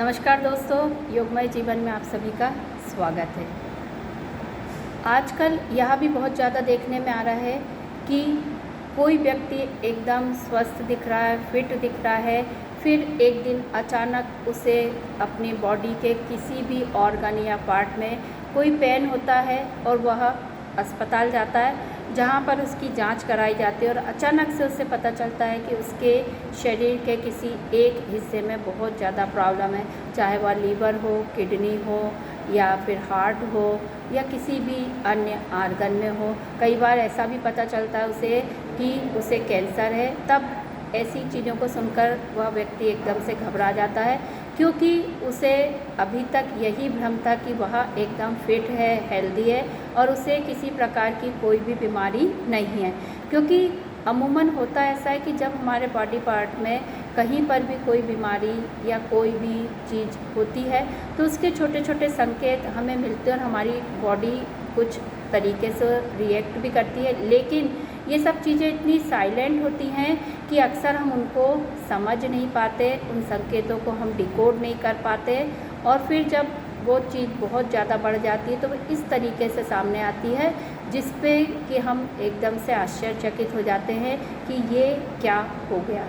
नमस्कार दोस्तों, योगमय जीवन में आप सभी का स्वागत है। आजकल यह भी बहुत ज़्यादा देखने में आ रहा है कि कोई व्यक्ति एकदम स्वस्थ दिख रहा है, फिट दिख रहा है, फिर एक दिन अचानक उसे अपनी बॉडी के किसी भी ऑर्गन या पार्ट में कोई पेन होता है और वह अस्पताल जाता है, जहाँ पर उसकी जांच कराई जाती है और अचानक से उसे पता चलता है कि उसके शरीर के किसी एक हिस्से में बहुत ज़्यादा प्रॉब्लम है, चाहे वह लीवर हो, किडनी हो या फिर हार्ट हो या किसी भी अन्य आर्गन में हो। कई बार ऐसा भी पता चलता है उसे कि उसे कैंसर है। तब ऐसी चीज़ों को सुनकर वह व्यक्ति एकदम से घबरा जाता है, क्योंकि उसे अभी तक यही भ्रम था कि वह एकदम फिट है, हेल्दी है और उसे किसी प्रकार की कोई भी बीमारी नहीं है। क्योंकि अमूमन होता ऐसा है कि जब हमारे बॉडी पार्ट में कहीं पर भी कोई बीमारी या कोई भी चीज़ होती है तो उसके छोटे छोटे संकेत हमें मिलते हैं और हमारी बॉडी कुछ तरीके से रिएक्ट भी करती है। लेकिन ये सब चीज़ें इतनी साइलेंट होती हैं कि अक्सर हम उनको समझ नहीं पाते, उन संकेतों को हम डिकोड नहीं कर पाते और फिर जब वो चीज़ बहुत ज़्यादा बढ़ जाती है तो वो इस तरीके से सामने आती है जिस पे कि हम एकदम से आश्चर्यचकित हो जाते हैं कि ये क्या हो गया।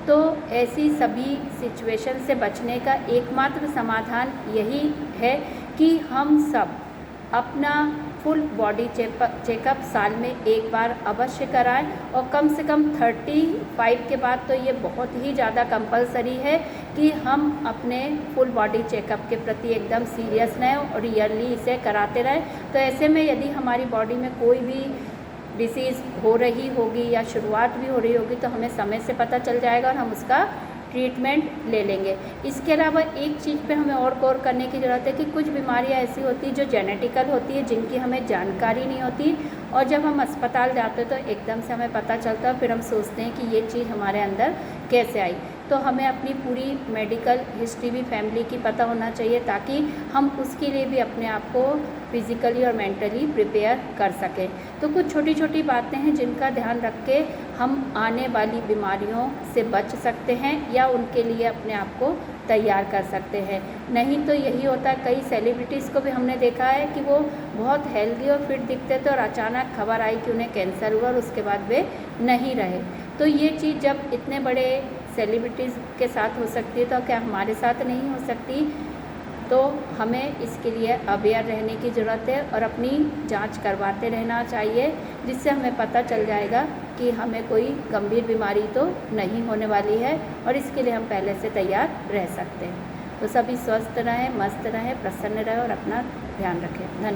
तो ऐसी सभी सिचुएशन से बचने का एकमात्र समाधान यही है कि हम सब अपना फुल बॉडी चेकअप साल में एक बार अवश्य कराएं और कम से कम 35 के बाद तो ये बहुत ही ज़्यादा कंपलसरी है कि हम अपने फुल बॉडी चेकअप के प्रति एकदम सीरियस रहें और ईयरली इसे कराते रहें। तो ऐसे में यदि हमारी बॉडी में कोई भी डिसीज़ हो रही होगी या शुरुआत भी हो रही होगी तो हमें समय से पता चल जाएगा और हम उसका ट्रीटमेंट ले लेंगे। इसके अलावा एक चीज़ पे हमें और गौर करने की ज़रूरत है कि कुछ बीमारियां ऐसी होती हैं जो जेनेटिकल होती है, जिनकी हमें जानकारी नहीं होती और जब हम अस्पताल जाते हैं तो एकदम से हमें पता चलता है, फिर हम सोचते हैं कि ये चीज़ हमारे अंदर कैसे आई। तो हमें अपनी पूरी मेडिकल हिस्ट्री भी फैमिली की पता होना चाहिए ताकि हम उसके लिए भी अपने आप को फिज़िकली और मेंटली प्रिपेयर कर सकें। तो कुछ छोटी छोटी बातें हैं जिनका ध्यान रख के हम आने वाली बीमारियों से बच सकते हैं या उनके लिए अपने आप को तैयार कर सकते हैं। नहीं तो यही होता है, कई सेलिब्रिटीज़ को भी हमने देखा है कि वो बहुत हेल्दी और फिट दिखते थे और अचानक खबर आई कि उन्हें कैंसर हुआ और उसके बाद वे नहीं रहे। तो ये चीज़ जब इतने बड़े सेलिब्रिटीज़ के साथ हो सकती है तो क्या हमारे साथ नहीं हो सकती। तो हमें इसके लिए अवेयर रहने की ज़रूरत है और अपनी जांच करवाते रहना चाहिए, जिससे हमें पता चल जाएगा कि हमें कोई गंभीर बीमारी तो नहीं होने वाली है और इसके लिए हम पहले से तैयार रह सकते हैं। तो सभी स्वस्थ रहें, मस्त रहें, प्रसन्न रहें और अपना ध्यान रखें। धन्यवाद।